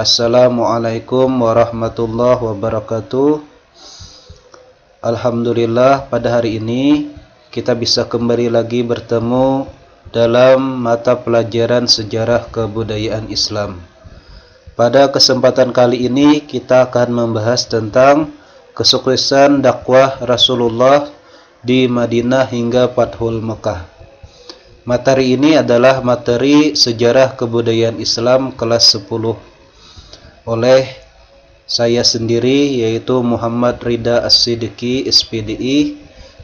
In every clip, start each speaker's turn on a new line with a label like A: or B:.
A: Assalamualaikum warahmatullahi wabarakatuh. Alhamdulillah, pada hari ini kita bisa kembali lagi bertemu dalam mata pelajaran sejarah kebudayaan Islam. Pada kesempatan kali ini kita akan membahas tentang kesuksesan dakwah Rasulullah di Madinah hingga Fathul Mekah. Materi ini adalah materi sejarah kebudayaan Islam kelas 10 oleh saya sendiri, yaitu Muhammad Ridha As-Siddiqi SPDI,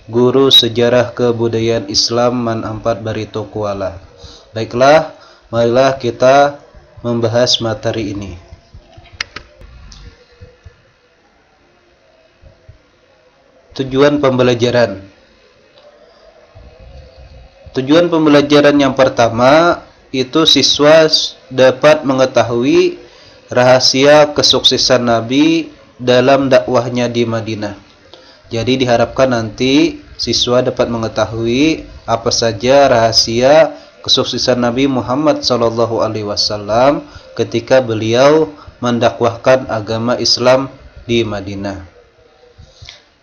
A: Guru Sejarah Kebudayaan Islam Man Ampat Barito Kuala. Baiklah, marilah kita membahas materi ini. Tujuan pembelajaran. Tujuan pembelajaran yang pertama itu siswa dapat mengetahui rahasia kesuksesan Nabi dalam dakwahnya di Madinah. Jadi diharapkan nanti siswa dapat mengetahui apa saja rahasia kesuksesan Nabi Muhammad SAW ketika beliau mendakwahkan agama Islam di Madinah.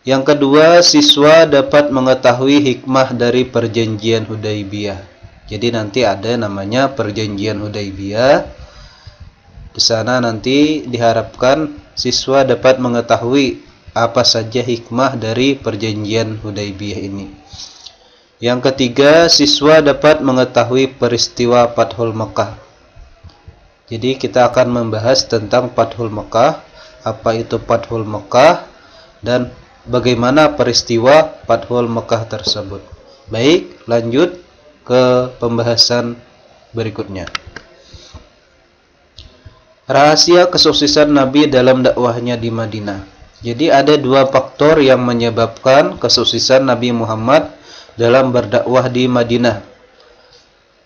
A: Yang kedua, siswa dapat mengetahui hikmah dari perjanjian Hudaybiyah. Jadi nanti ada namanya perjanjian Hudaybiyah. Di sana nanti diharapkan siswa dapat mengetahui apa saja hikmah dari perjanjian Hudaybiyah ini. Yang ketiga, siswa dapat mengetahui peristiwa Fathul Mekah. Jadi kita akan membahas tentang Fathul Mekah, apa itu Fathul Mekah, dan bagaimana peristiwa Fathul Mekah tersebut. Baik, lanjut ke pembahasan berikutnya. Rahasia kesuksesan Nabi dalam dakwahnya di Madinah. Jadi ada dua faktor yang menyebabkan kesuksesan Nabi Muhammad dalam berdakwah di Madinah.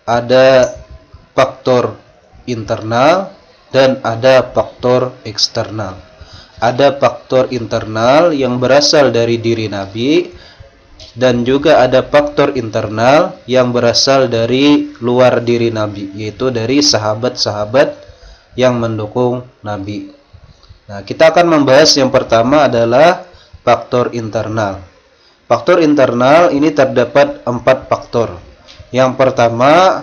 A: Ada faktor internal dan ada faktor eksternal. Ada faktor internal yang berasal dari diri Nabi, dan juga ada faktor internal yang berasal dari luar diri Nabi, yaitu dari sahabat-sahabat yang mendukung Nabi. Nah, kita akan membahas yang pertama adalah faktor internal. Faktor internal ini terdapat 4 faktor. Yang pertama,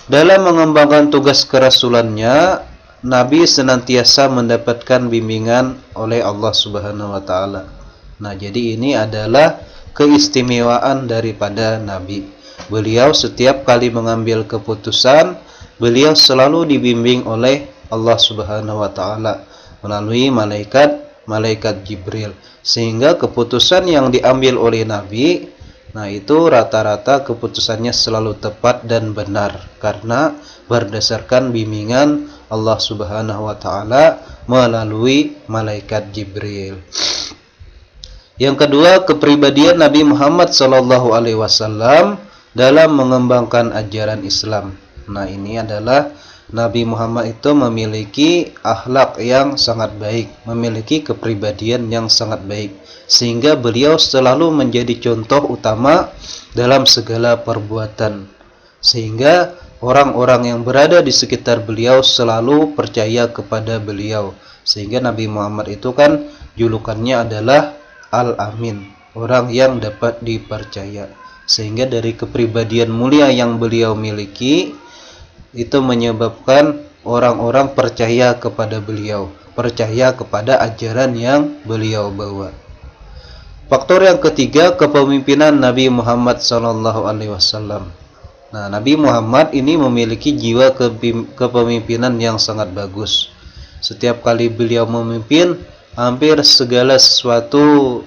A: dalam mengembangkan tugas kerasulannya, Nabi senantiasa mendapatkan bimbingan oleh Allah Subhanahu wa taala. Nah, jadi ini adalah keistimewaan daripada Nabi. Beliau setiap kali mengambil keputusan, beliau selalu dibimbing oleh Allah Subhanahu wa taala melalui malaikat Jibril, sehingga keputusan yang diambil oleh Nabi, nah itu rata-rata keputusannya selalu tepat dan benar karena berdasarkan bimbingan Allah Subhanahu wa taala melalui malaikat Jibril. Yang kedua, kepribadian Nabi Muhammad SAW dalam mengembangkan ajaran Islam. Nah, ini adalah Nabi Muhammad itu memiliki akhlak yang sangat baik, memiliki kepribadian yang sangat baik, sehingga beliau selalu menjadi contoh utama dalam segala perbuatan, sehingga orang-orang yang berada di sekitar beliau selalu percaya kepada beliau. Sehingga Nabi Muhammad itu kan julukannya adalah Al-Amin, orang yang dapat dipercaya. Sehingga dari kepribadian mulia yang beliau miliki, itu menyebabkan orang-orang percaya kepada beliau, percaya kepada ajaran yang beliau bawa. Faktor yang ketiga, kepemimpinan Nabi Muhammad SAW. Nah, Nabi Muhammad ini memiliki jiwa kepemimpinan yang sangat bagus. Setiap kali beliau memimpin, hampir segala sesuatu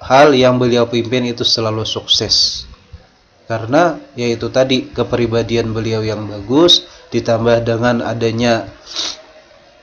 A: hal yang beliau pimpin itu selalu sukses. Karena yaitu tadi kepribadian beliau yang bagus ditambah dengan adanya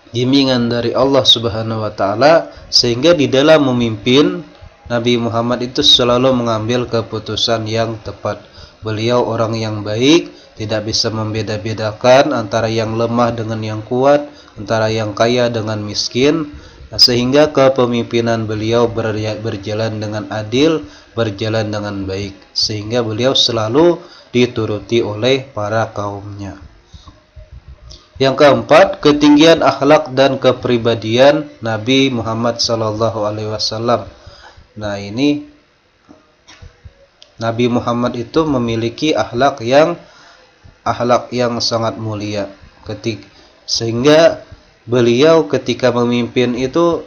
A: bimbingan dari Allah Subhanahu wa taala, sehingga di dalam memimpin Nabi Muhammad itu selalu mengambil keputusan yang tepat. Beliau orang yang baik, tidak bisa membeda-bedakan antara yang lemah dengan yang kuat, antara yang kaya dengan miskin. Sehingga kepemimpinan beliau berjalan dengan adil, berjalan dengan baik, sehingga beliau selalu dituruti oleh para kaumnya. Yang keempat, ketinggian akhlak dan kepribadian Nabi Muhammad SAW. Nah, ini Nabi Muhammad itu memiliki akhlak yang sangat mulia. Sehingga beliau ketika memimpin itu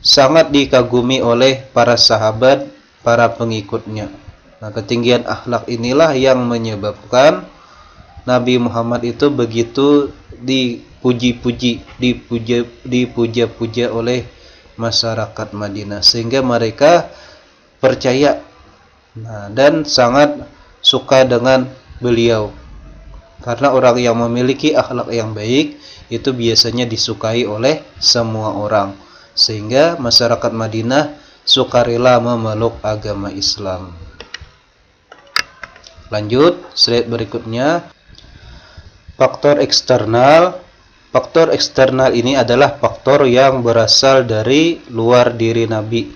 A: sangat dikagumi oleh para sahabat, para pengikutnya. Nah, ketinggian akhlak inilah yang menyebabkan Nabi Muhammad itu begitu dipuja-puja oleh masyarakat Madinah, sehingga mereka percaya dan sangat suka dengan beliau. Karena orang yang memiliki akhlak yang baik itu biasanya disukai oleh semua orang, sehingga masyarakat Madinah sukarela memeluk agama Islam. Lanjut, slide berikutnya. Faktor eksternal. Faktor eksternal ini adalah faktor yang berasal dari luar diri Nabi.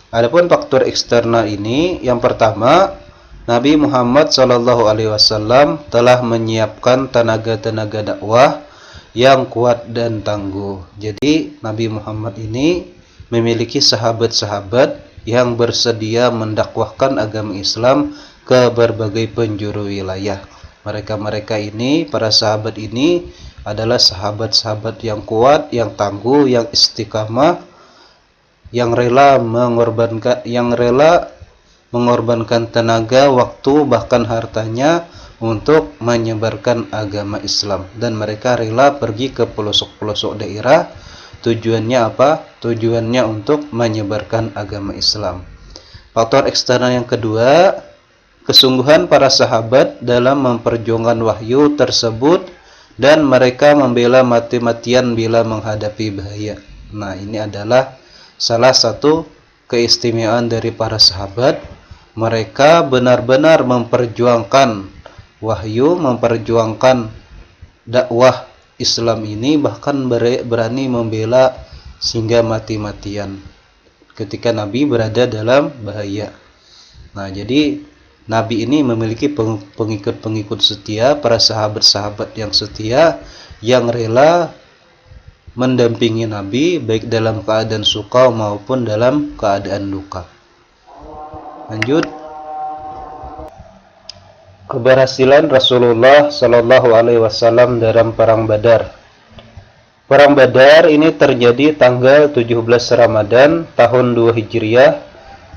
A: Adapun faktor eksternal ini, yang pertama, Nabi Muhammad SAW telah menyiapkan tenaga-tenaga dakwah yang kuat dan tangguh. Jadi Nabi Muhammad ini memiliki sahabat-sahabat yang bersedia mendakwahkan agama Islam ke berbagai penjuru wilayah. Mereka ini, para sahabat ini adalah sahabat-sahabat yang kuat, yang tangguh, yang istiqamah, yang rela mengorbankan tenaga, waktu, bahkan hartanya untuk menyebarkan agama Islam. Dan mereka rela pergi ke pelosok-pelosok daerah. Tujuannya apa? Tujuannya untuk menyebarkan agama Islam. Faktor eksternal yang kedua, kesungguhan para sahabat dalam memperjuangkan wahyu tersebut dan mereka membela mati-matian bila menghadapi bahaya. Nah, ini adalah salah satu keistimewaan dari para sahabat. Mereka benar-benar memperjuangkan wahyu, memperjuangkan dakwah Islam ini, bahkan berani membela sehingga mati-matian ketika Nabi berada dalam bahaya. Nah, jadi Nabi ini memiliki pengikut-pengikut setia, para sahabat-sahabat yang setia, yang rela mendampingi Nabi baik dalam keadaan suka maupun dalam keadaan duka. Lanjut. Keberhasilan Rasulullah Shallallahu Alaihi Wasallam dalam perang Badar. Perang Badar ini terjadi tanggal 17 Ramadan tahun 2 Hijriah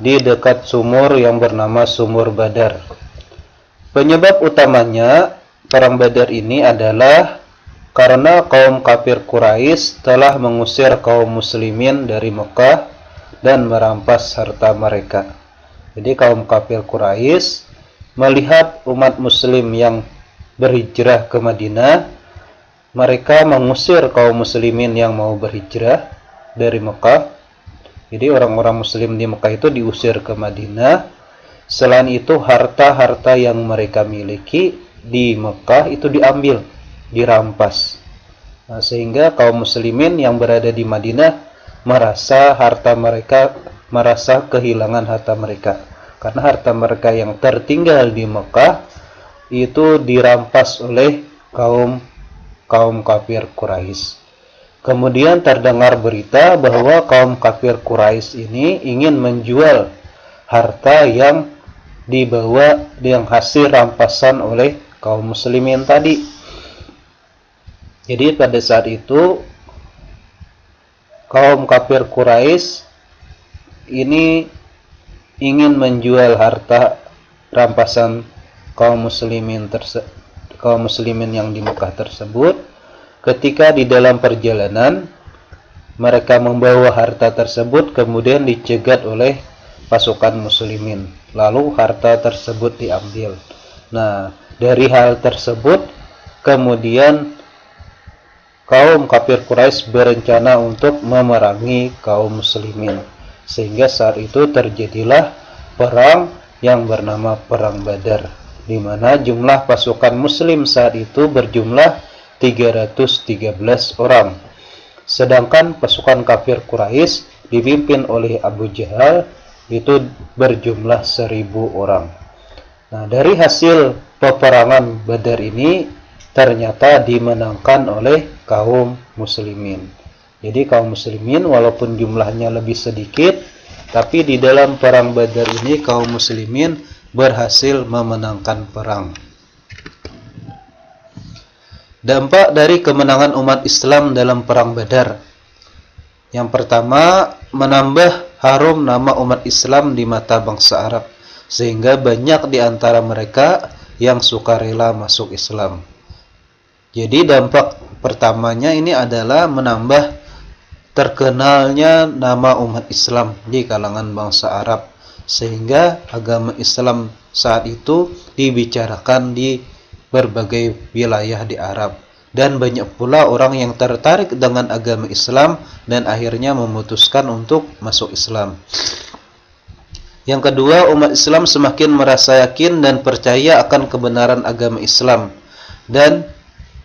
A: di dekat sumur yang bernama Sumur Badar. Penyebab utamanya perang Badar ini adalah karena kaum kafir Quraisy telah mengusir kaum muslimin dari Mekah dan merampas harta mereka. Jadi kaum kafir Quraisy melihat umat muslim yang berhijrah ke Madinah, mereka mengusir kaum muslimin yang mau berhijrah dari Mekah. Jadi orang-orang muslim di Mekah itu diusir ke Madinah. Selain itu harta-harta yang mereka miliki di Mekah itu diambil, dirampas. Nah, sehingga kaum muslimin yang berada di Madinah merasa kehilangan harta mereka. Karena harta mereka yang tertinggal di Mekah itu dirampas oleh kaum kafir Quraisy. Kemudian terdengar berita bahwa kaum kafir Quraisy ini ingin menjual harta yang dibawa yang hasil rampasan oleh kaum muslimin tadi. Jadi pada saat itu kaum kafir Quraisy ini ingin menjual harta rampasan kaum muslimin yang di Mekah tersebut. Ketika di dalam perjalanan mereka membawa harta tersebut, kemudian dicegat oleh pasukan muslimin, lalu harta tersebut diambil. Nah, dari hal tersebut kemudian kaum kafir Quraisy berencana untuk memerangi kaum muslimin, sehingga saat itu terjadilah perang yang bernama Perang Badar, di mana jumlah pasukan muslim saat itu berjumlah 313 orang. Sedangkan pasukan kafir Quraisy dipimpin oleh Abu Jahal itu berjumlah 1000 orang. Nah, dari hasil peperangan Badar ini ternyata dimenangkan oleh kaum muslimin. Jadi kaum muslimin walaupun jumlahnya lebih sedikit, tapi di dalam perang Badar ini kaum muslimin berhasil memenangkan perang. Dampak dari kemenangan umat Islam dalam perang Badar. Yang pertama, menambah harum nama umat Islam di mata bangsa Arab, sehingga banyak di antara mereka yang sukarela masuk Islam. Jadi dampak pertamanya ini adalah menambah terkenalnya nama umat Islam di kalangan bangsa Arab, sehingga agama Islam saat itu dibicarakan di berbagai wilayah di Arab, dan banyak pula orang yang tertarik dengan agama Islam dan akhirnya memutuskan untuk masuk Islam. Yang kedua, umat Islam semakin merasa yakin dan percaya akan kebenaran agama Islam dan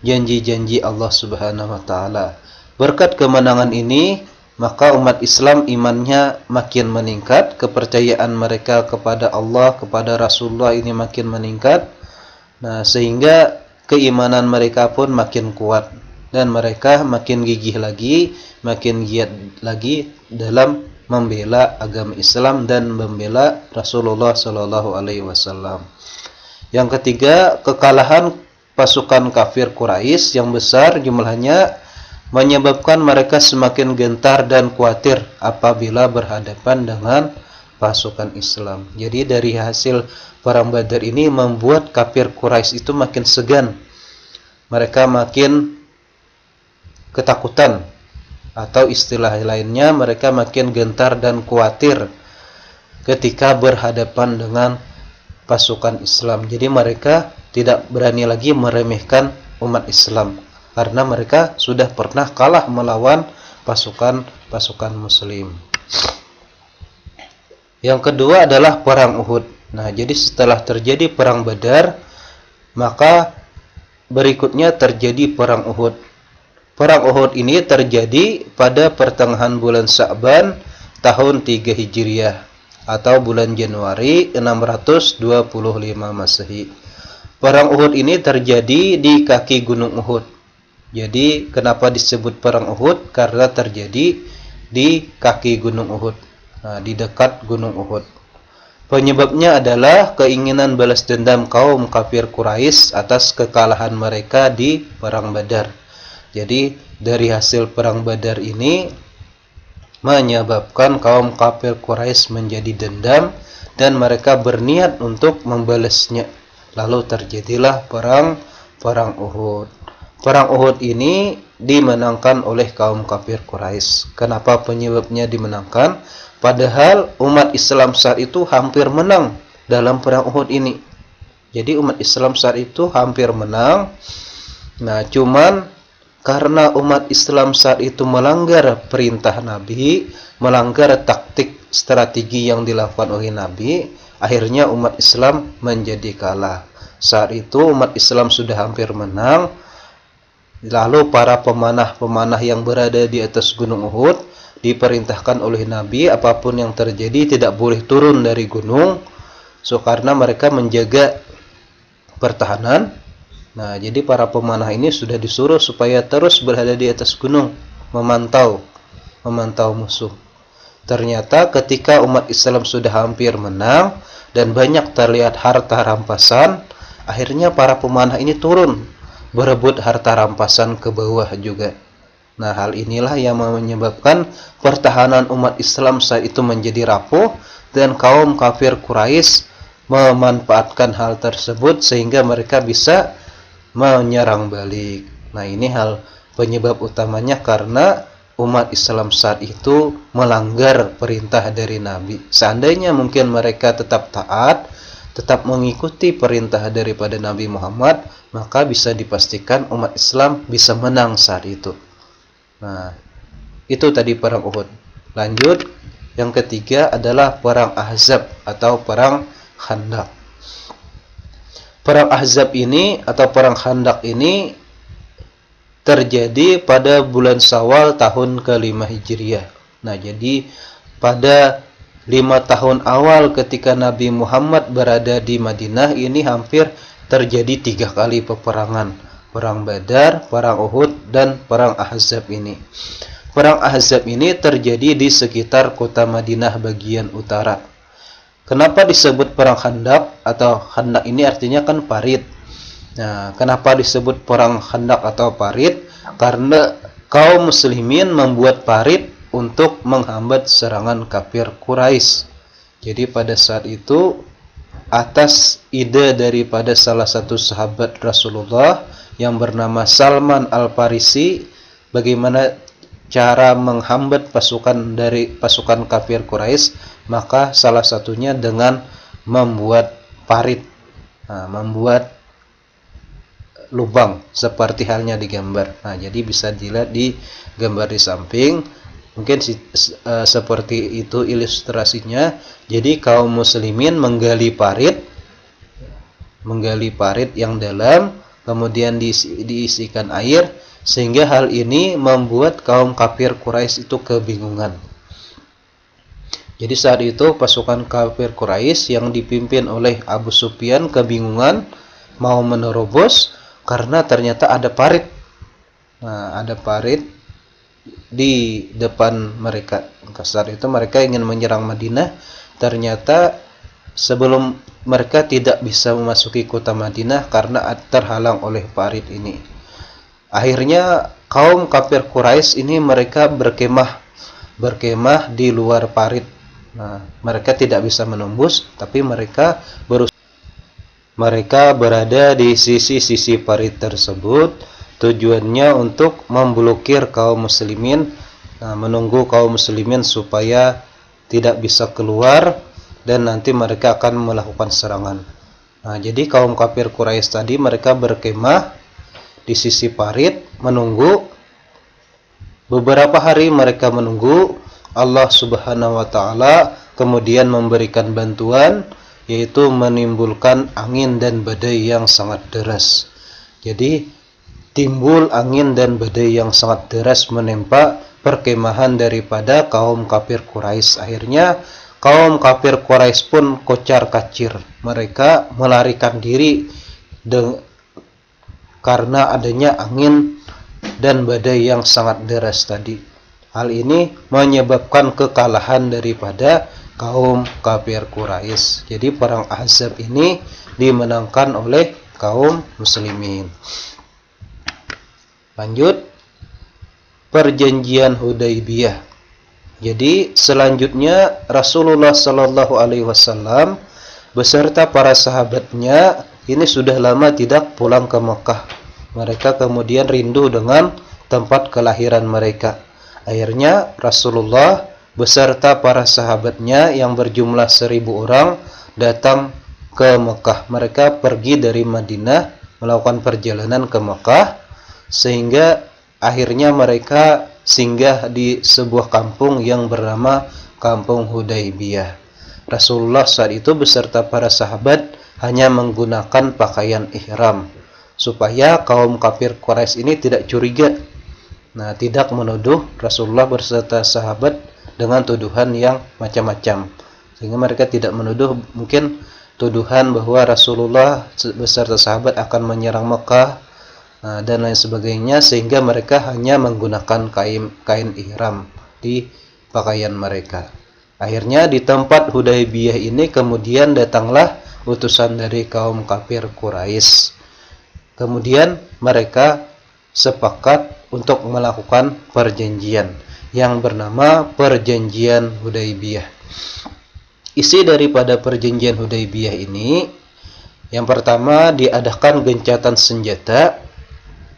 A: janji-janji Allah Subhanahu wa taala. Berkat kemenangan ini, maka umat Islam imannya makin meningkat, kepercayaan mereka kepada Allah, kepada Rasulullah ini makin meningkat. Nah, sehingga keimanan mereka pun makin kuat dan mereka makin gigih lagi, makin giat lagi dalam membela agama Islam dan membela Rasulullah sallallahu alaihi wasallam. Yang ketiga, kekalahan pasukan kafir Quraisy yang besar jumlahnya menyebabkan mereka semakin gentar dan khawatir apabila berhadapan dengan pasukan Islam. Jadi dari hasil perang Badar ini membuat kafir Quraisy itu makin segan. Mereka makin ketakutan, atau istilah lainnya mereka makin gentar dan khawatir ketika berhadapan dengan pasukan Islam. Jadi mereka tidak berani lagi meremehkan umat Islam karena mereka sudah pernah kalah melawan pasukan muslim. Yang kedua adalah perang Uhud. Nah, jadi setelah terjadi perang Badar, maka berikutnya terjadi perang Uhud. Perang Uhud ini terjadi pada pertengahan bulan Sya'ban tahun 3 Hijriah atau bulan Januari 625 Masehi. Perang Uhud ini terjadi di kaki Gunung Uhud. Jadi kenapa disebut perang Uhud? Karena terjadi di kaki Gunung Uhud. Nah, di dekat Gunung Uhud. Penyebabnya adalah keinginan balas dendam kaum kafir Quraisy atas kekalahan mereka di perang Badar. Jadi dari hasil perang Badar ini menyebabkan kaum kafir Quraisy menjadi dendam dan mereka berniat untuk membalasnya. Lalu terjadilah perang Uhud. Perang Uhud ini dimenangkan oleh kaum kafir Quraisy. Kenapa penyebabnya dimenangkan? Padahal umat Islam saat itu hampir menang dalam perang Uhud ini. Jadi umat Islam saat itu hampir menang. Nah, cuman karena umat Islam saat itu melanggar perintah Nabi, melanggar taktik strategi yang dilakukan oleh Nabi, akhirnya umat Islam menjadi kalah. Saat itu umat Islam sudah hampir menang. Lalu para pemanah-pemanah yang berada di atas Gunung Uhud diperintahkan oleh Nabi apapun yang terjadi tidak boleh turun dari gunung. Karena mereka menjaga pertahanan. Nah, jadi para pemanah ini sudah disuruh supaya terus berada di atas gunung, memantau musuh. Ternyata ketika umat Islam sudah hampir menang dan banyak terlihat harta rampasan, akhirnya para pemanah ini turun, berebut harta rampasan ke bawah juga. Nah, hal inilah yang menyebabkan pertahanan umat Islam saat itu menjadi rapuh dan kaum kafir Quraisy memanfaatkan hal tersebut sehingga mereka bisa menyerang balik. Nah, ini hal penyebab utamanya karena umat Islam saat itu melanggar perintah dari Nabi. Seandainya mungkin mereka tetap taat, tetap mengikuti perintah daripada Nabi Muhammad, maka bisa dipastikan umat Islam bisa menang saat itu. Nah, itu tadi perang Uhud. Lanjut, yang ketiga adalah perang Ahzab atau perang Khandaq. Perang Ahzab ini atau perang Khandaq ini terjadi pada bulan Syawal tahun ke-5 Hijriah. Nah, jadi pada 5 tahun awal ketika Nabi Muhammad berada di Madinah ini hampir terjadi 3 kali peperangan. perang Badar, perang Uhud, dan perang Ahzab ini. Perang Ahzab ini terjadi di sekitar kota Madinah bagian utara. Kenapa disebut perang Khandaq? Atau Khandaq ini artinya kan parit. Nah, kenapa disebut perang Khandaq atau parit? Karena kaum muslimin membuat parit untuk menghambat serangan kafir Quraisy. Jadi pada saat itu, atas ide daripada salah satu sahabat Rasulullah yang bernama Salman Al-Farisi, bagaimana cara menghambat pasukan kafir Quraisy, maka salah satunya dengan membuat parit, membuat lubang seperti halnya di gambar. Nah, jadi bisa dilihat di gambar di samping. Mungkin seperti itu ilustrasinya. Jadi kaum muslimin menggali parit yang dalam, kemudian diisikan air, sehingga hal ini membuat kaum kafir Quraisy itu kebingungan. Jadi saat itu pasukan kafir Quraisy yang dipimpin oleh Abu Sufyan kebingungan mau menerobos karena ternyata ada parit. Nah, ada parit di depan mereka. Saat itu mereka ingin menyerang Madinah, ternyata sebelum mereka tidak bisa memasuki kota Madinah karena terhalang oleh parit ini. Akhirnya kaum kafir Quraisy ini mereka berkemah di luar parit. Nah, mereka tidak bisa menembus, tapi mereka berada di sisi-sisi parit tersebut. Tujuannya untuk memblokir kaum muslimin, menunggu kaum muslimin supaya tidak bisa keluar dan nanti mereka akan melakukan serangan. Nah, jadi kaum kafir Quraisy tadi mereka berkemah di sisi parit menunggu. Beberapa hari mereka menunggu. Allah Subhanahu wa taala kemudian memberikan bantuan, yaitu menimbulkan angin dan badai yang sangat deras. Jadi timbul angin dan badai yang sangat deras menempa perkemahan daripada kaum kafir Quraisy. Akhirnya kaum kafir Quraisy pun kocar-kacir. Mereka melarikan diri karena adanya angin dan badai yang sangat deras tadi. Hal ini menyebabkan kekalahan daripada kaum kafir Quraisy. Jadi perang Ahzab ini dimenangkan oleh kaum muslimin. Lanjut, perjanjian Hudaybiyah. Jadi selanjutnya Rasulullah Shallallahu Alaihi Wasallam beserta para sahabatnya ini sudah lama tidak pulang ke Mekah. Mereka kemudian rindu dengan tempat kelahiran mereka. Akhirnya Rasulullah beserta para sahabatnya yang berjumlah 1.000 orang datang ke Mekah. Mereka pergi dari Madinah melakukan perjalanan ke Mekah, sehingga akhirnya mereka singgah di sebuah kampung yang bernama Kampung Hudaybiyah. Rasulullah saat itu beserta para sahabat hanya menggunakan pakaian ihram supaya kaum kafir Quraisy ini tidak curiga. Nah, tidak menuduh Rasulullah beserta sahabat dengan tuduhan yang macam-macam, sehingga mereka tidak menuduh mungkin tuduhan bahwa Rasulullah beserta sahabat akan menyerang Mekah dan lain sebagainya, sehingga mereka hanya menggunakan kain ihram di pakaian mereka. Akhirnya di tempat Hudaybiyah ini kemudian datanglah utusan dari kaum kafir Quraisy. Kemudian mereka sepakat untuk melakukan perjanjian yang bernama perjanjian Hudaybiyah. Isi daripada perjanjian Hudaybiyah ini, yang pertama diadakan gencatan senjata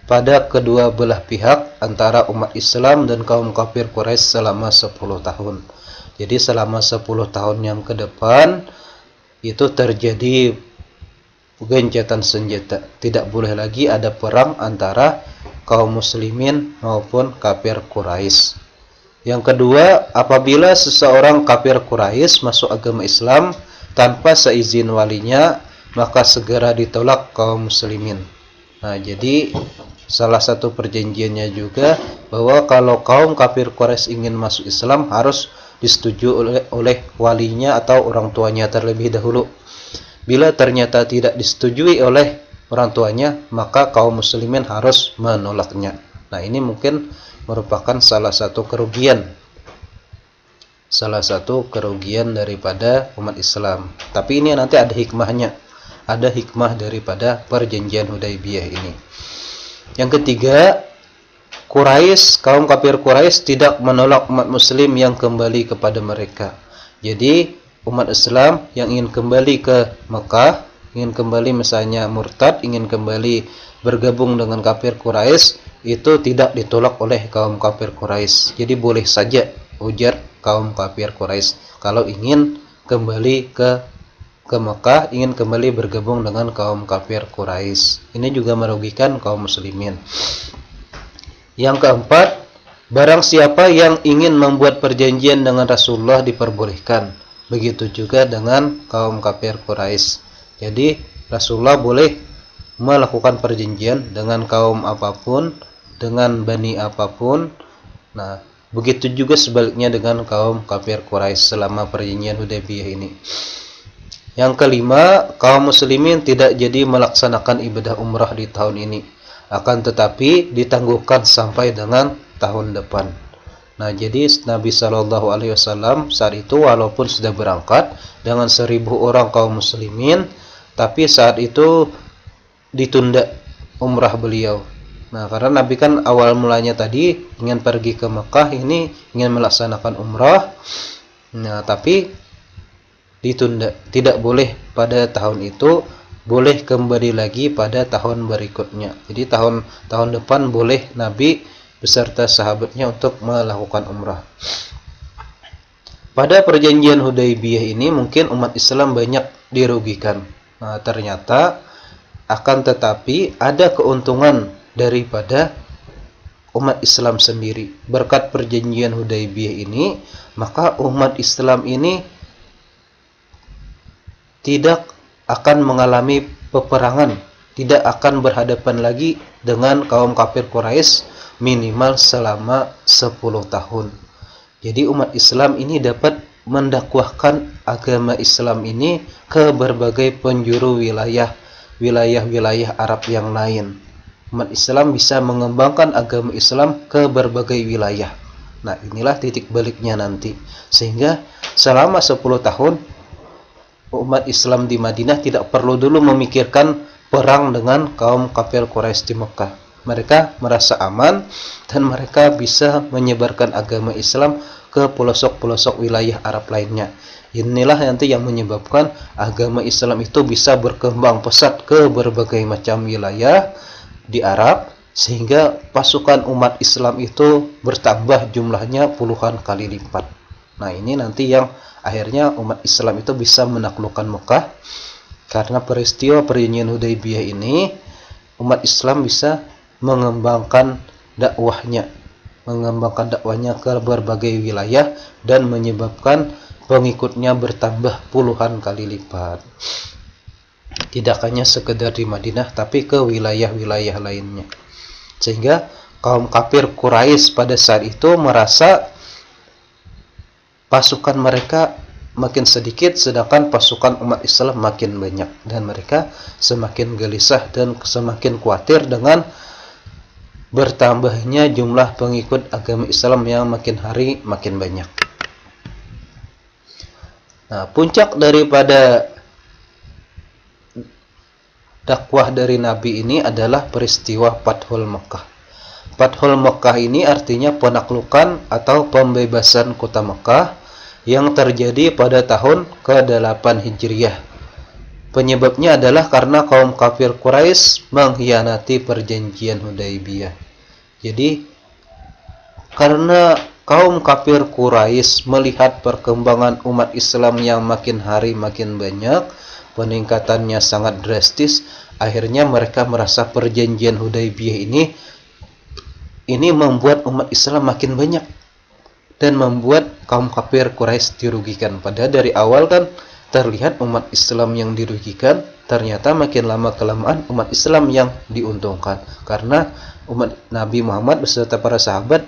A: pada kedua belah pihak antara umat Islam dan kaum kafir Quraisy selama 10 tahun. Jadi selama 10 tahun yang ke depan itu terjadi gencatan senjata. Tidak boleh lagi ada perang antara kaum muslimin maupun kafir Quraisy. Yang kedua, apabila seseorang kafir Quraisy masuk agama Islam tanpa seizin walinya, maka segera ditolak kaum muslimin. Nah, jadi salah satu perjanjiannya juga bahwa kalau kaum kafir Quraisy ingin masuk Islam harus disetujui oleh walinya atau orang tuanya terlebih dahulu. Bila ternyata tidak disetujui oleh orang tuanya, maka kaum muslimin harus menolaknya. Nah, ini mungkin merupakan salah satu kerugian daripada umat Islam. Tapi ini nanti ada hikmahnya. Ada hikmah daripada perjanjian Hudaybiyah ini. Yang ketiga, kaum kafir Quraisy tidak menolak umat muslim yang kembali kepada mereka. Jadi umat Islam yang ingin kembali ke Mekah, ingin kembali misalnya murtad, ingin kembali bergabung dengan kafir Quraisy, itu tidak ditolak oleh kaum kafir Quraisy. Jadi boleh saja, ujar kaum kafir Quraisy, kalau ingin kembali ke Mekah, ingin kembali bergabung dengan kaum kafir Quraisy. Ini juga merugikan kaum muslimin. Yang keempat, barang siapa yang ingin membuat perjanjian dengan Rasulullah diperbolehkan. Begitu juga dengan kaum kafir Quraisy. Jadi Rasulullah boleh melakukan perjanjian dengan kaum apapun, dengan bani apapun. Nah, begitu juga sebaliknya dengan kaum kafir Quraisy selama perjanjian Hudaybiyah ini. Yang kelima, kaum muslimin tidak jadi melaksanakan ibadah umrah di tahun ini. Akan tetapi ditangguhkan sampai dengan tahun depan. Nah, jadi Nabi SAW saat itu walaupun sudah berangkat dengan 1.000 orang kaum muslimin, tapi saat itu ditunda umrah beliau. Nah, karena Nabi kan awal mulanya tadi ingin pergi ke Mekah, ini ingin melaksanakan umrah. Nah, tapi ditunda, tidak boleh pada tahun itu, boleh kembali lagi pada tahun berikutnya. Jadi tahun depan boleh Nabi beserta sahabatnya untuk melakukan umrah. Pada perjanjian Hudaybiyah ini mungkin umat Islam banyak dirugikan. Nah, ternyata akan tetapi ada keuntungan daripada umat Islam sendiri. Berkat perjanjian Hudaybiyah ini, maka umat Islam ini tidak akan mengalami peperangan, tidak akan berhadapan lagi dengan kaum kafir Quraisy minimal selama 10 tahun. Jadi umat Islam ini dapat mendakwahkan agama Islam ini ke berbagai penjuru wilayah Arab yang lain. Umat Islam bisa mengembangkan agama Islam ke berbagai wilayah. Nah, inilah titik baliknya nanti. Sehingga selama 10 tahun umat Islam di Madinah tidak perlu dulu memikirkan perang dengan kaum kafir Quraisy di Mekah. Mereka merasa aman dan mereka bisa menyebarkan agama Islam ke pelosok-pelosok wilayah Arab lainnya. Inilah nanti yang menyebabkan agama Islam itu bisa berkembang pesat ke berbagai macam wilayah di Arab, sehingga pasukan umat Islam itu bertambah jumlahnya puluhan kali lipat. Nah, ini nanti yang akhirnya umat Islam itu bisa menaklukkan Mekah. Karena peristiwa perjanjian Hudaybiyah ini, umat Islam bisa mengembangkan dakwahnya ke berbagai wilayah dan menyebabkan pengikutnya bertambah puluhan kali lipat. Tidak hanya sekedar di Madinah, tapi ke wilayah-wilayah lainnya. Sehingga kaum kafir Quraisy pada saat itu merasa pasukan mereka makin sedikit, sedangkan pasukan umat Islam makin banyak, dan mereka semakin gelisah dan semakin khawatir dengan bertambahnya jumlah pengikut agama Islam yang makin hari makin banyak. Nah, puncak daripada dakwah dari Nabi ini adalah peristiwa Fathul Makkah. Fathul Makkah ini artinya penaklukan atau pembebasan kota Makkah yang terjadi pada tahun ke-8 Hijriah. Penyebabnya adalah karena kaum kafir Quraisy mengkhianati perjanjian Hudaybiyah. Jadi karena kaum kafir Quraisy melihat perkembangan umat Islam yang makin hari makin banyak, peningkatannya sangat drastis, akhirnya mereka merasa perjanjian Hudaybiyah ini membuat umat Islam makin banyak dan membuat kaum kafir Quraisy dirugikan. Padahal dari awal kan terlihat umat Islam yang dirugikan, ternyata makin lama kelamaan umat Islam yang diuntungkan. Karena umat Nabi Muhammad beserta para sahabat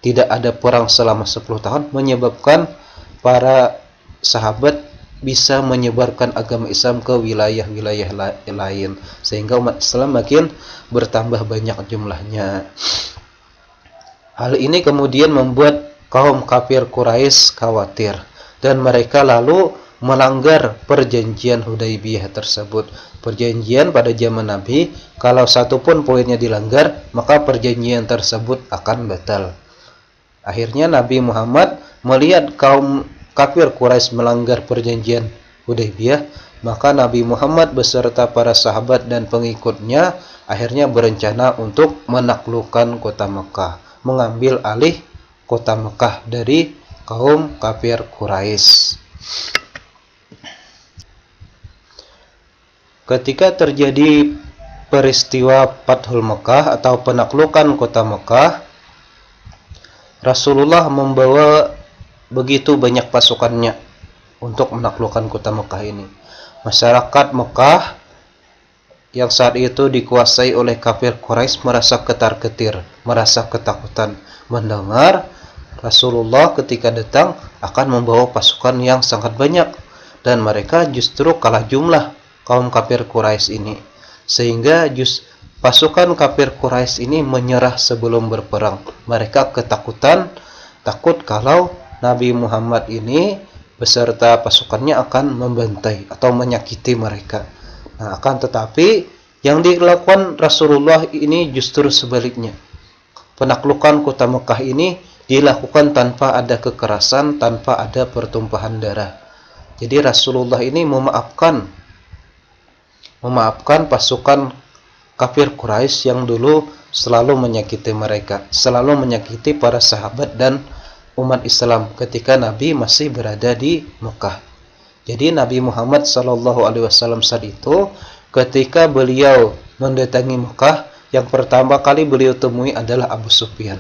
A: tidak ada perang selama 10 tahun, menyebabkan para sahabat bisa menyebarkan agama Islam ke wilayah-wilayah lain, sehingga umat Islam makin bertambah banyak jumlahnya. Hal ini kemudian membuat kaum kafir Quraisy khawatir, dan mereka lalu melanggar perjanjian Hudaybiyah tersebut. Perjanjian pada zaman Nabi, kalau satu pun poinnya dilanggar, maka perjanjian tersebut akan batal. Akhirnya Nabi Muhammad melihat kaum kafir Quraisy melanggar perjanjian Hudaybiyah, maka Nabi Muhammad beserta para sahabat dan pengikutnya akhirnya berencana untuk menaklukkan kota Mekah, mengambil alih kota Mekah dari kaum kafir Quraisy. Ketika terjadi peristiwa Fathul Mekah atau penaklukan kota Mekah, Rasulullah membawa begitu banyak pasukannya untuk menaklukkan kota Mekah ini. Masyarakat Mekah yang saat itu dikuasai oleh kafir Quraisy merasa ketar-ketir, merasa ketakutan mendengar Rasulullah ketika datang akan membawa pasukan yang sangat banyak, dan mereka justru kalah jumlah kaum kafir Quraisy ini, sehingga pasukan kafir Quraisy ini menyerah sebelum berperang. Mereka ketakutan, takut kalau Nabi Muhammad ini beserta pasukannya akan membantai atau menyakiti mereka. Nah, akan tetapi yang dilakukan Rasulullah ini justru sebaliknya. Penaklukan kota Mekah ini dilakukan tanpa ada kekerasan, tanpa ada pertumpahan darah. Jadi Rasulullah ini memaafkan pasukan kafir Quraisy yang dulu selalu menyakiti mereka, selalu menyakiti para sahabat dan umat Islam ketika Nabi masih berada di Mekah. Jadi Nabi Muhammad SAW saat itu ketika beliau mendatangi Mekah, yang pertama kali beliau temui adalah Abu Sufyan.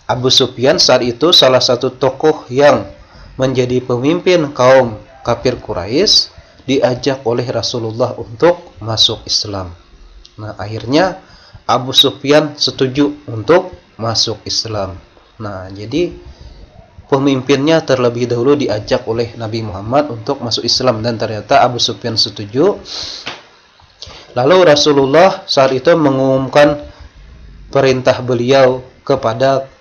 A: Abu Sufyan saat itu salah satu tokoh yang menjadi pemimpin kaum kafir Quraisy, diajak oleh Rasulullah untuk masuk Islam. Nah, akhirnya Abu Sufyan setuju untuk masuk Islam. Nah, jadi pemimpinnya terlebih dahulu diajak oleh Nabi Muhammad untuk masuk Islam, dan ternyata Abu Sufyan setuju. Lalu Rasulullah saat itu mengumumkan perintah beliau kepada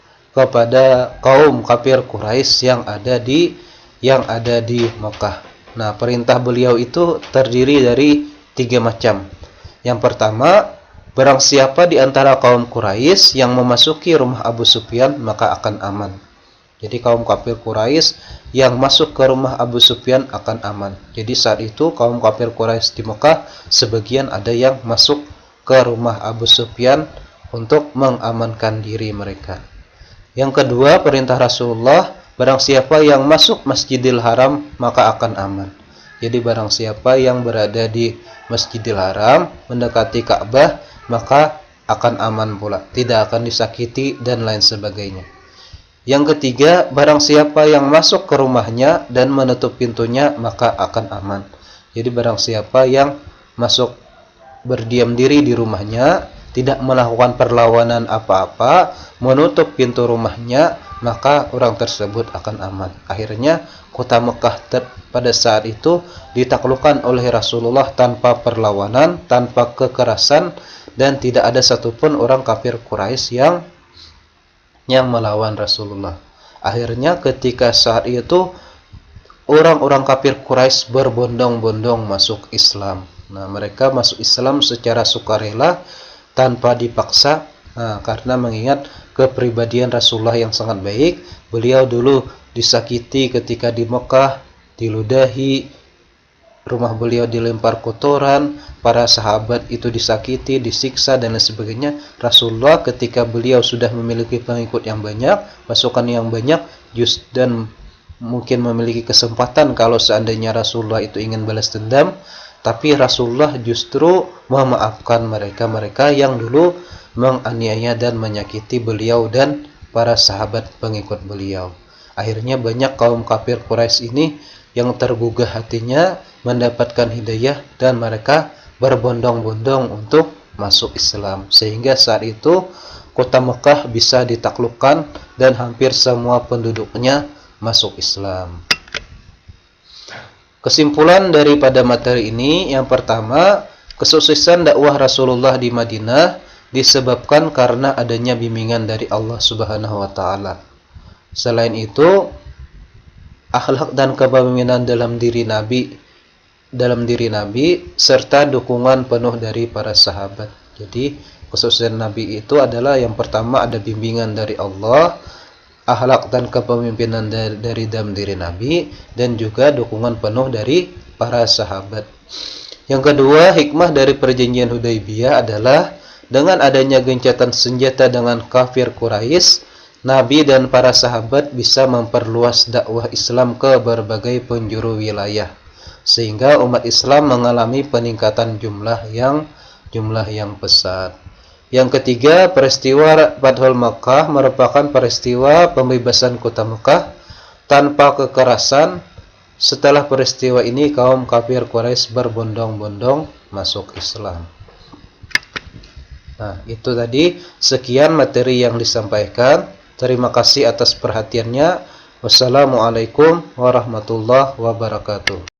A: kaum kafir Quraisy yang ada di Mekah. Nah, perintah beliau itu terdiri dari 3 macam. Yang pertama, barang siapa di antara kaum Quraisy yang memasuki rumah Abu Sufyan maka akan aman. Jadi kaum kafir Quraisy yang masuk ke rumah Abu Sufyan akan aman. Jadi saat itu kaum kafir Quraisy di Mekah sebagian ada yang masuk ke rumah Abu Sufyan untuk mengamankan diri mereka. Yang kedua, perintah Rasulullah, barang siapa yang masuk Masjidil Haram maka akan aman. Jadi barang siapa yang berada di Masjidil Haram mendekati Ka'bah maka akan aman pula, tidak akan disakiti dan lain sebagainya. Yang ketiga, barang siapa yang masuk ke rumahnya dan menutup pintunya maka akan aman. Jadi barang siapa yang masuk berdiam diri di rumahnya, tidak melakukan perlawanan apa-apa, menutup pintu rumahnya, maka orang tersebut akan aman. Akhirnya kota Mekah pada saat itu ditaklukkan oleh Rasulullah tanpa perlawanan, tanpa kekerasan, dan tidak ada satupun orang kafir Quraisy yang melawan Rasulullah. Akhirnya ketika saat itu orang-orang kafir Quraisy berbondong-bondong masuk Islam. Nah, mereka masuk Islam secara sukarela tanpa dipaksa. Nah, karena mengingat kepribadian Rasulullah yang sangat baik, beliau dulu disakiti ketika di Mekah, diludahi, rumah beliau dilempar kotoran, para sahabat itu disakiti, disiksa dan lain sebagainya. Rasulullah ketika beliau sudah memiliki pengikut yang banyak, pasukan yang banyak, dan mungkin memiliki kesempatan kalau seandainya Rasulullah itu ingin balas dendam, tapi Rasulullah justru memaafkan mereka yang dulu menganiaya dan menyakiti beliau dan para sahabat pengikut beliau. Akhirnya banyak kaum kafir Quraisy ini yang tergugah hatinya mendapatkan hidayah dan mereka berbondong-bondong untuk masuk Islam, sehingga saat itu kota Mekah bisa ditaklukkan dan hampir semua penduduknya masuk Islam. Kesimpulan daripada materi ini, yang pertama, kesuksesan dakwah Rasulullah di Madinah disebabkan karena adanya bimbingan dari Allah Subhanahu wa taala. Selain itu, akhlak dan kepemimpinan dalam diri Nabi serta dukungan penuh dari para sahabat. Jadi, kesuksesan Nabi itu adalah yang pertama ada bimbingan dari Allah, akhlak dan kepemimpinan dari dalam diri Nabi, dan juga dukungan penuh dari para sahabat. Yang kedua, hikmah dari perjanjian Hudaybiyah adalah dengan adanya gencatan senjata dengan kafir Quraisy, Nabi dan para sahabat bisa memperluas dakwah Islam ke berbagai penjuru wilayah, sehingga umat Islam mengalami peningkatan jumlah yang pesat. Yang ketiga, peristiwa Fathul Makkah merupakan peristiwa pembebasan kota Mekah tanpa kekerasan. Setelah peristiwa ini, kaum kafir Quraisy berbondong-bondong masuk Islam. Nah, itu tadi sekian materi yang disampaikan. Terima kasih atas perhatiannya. Wassalamualaikum warahmatullahi wabarakatuh.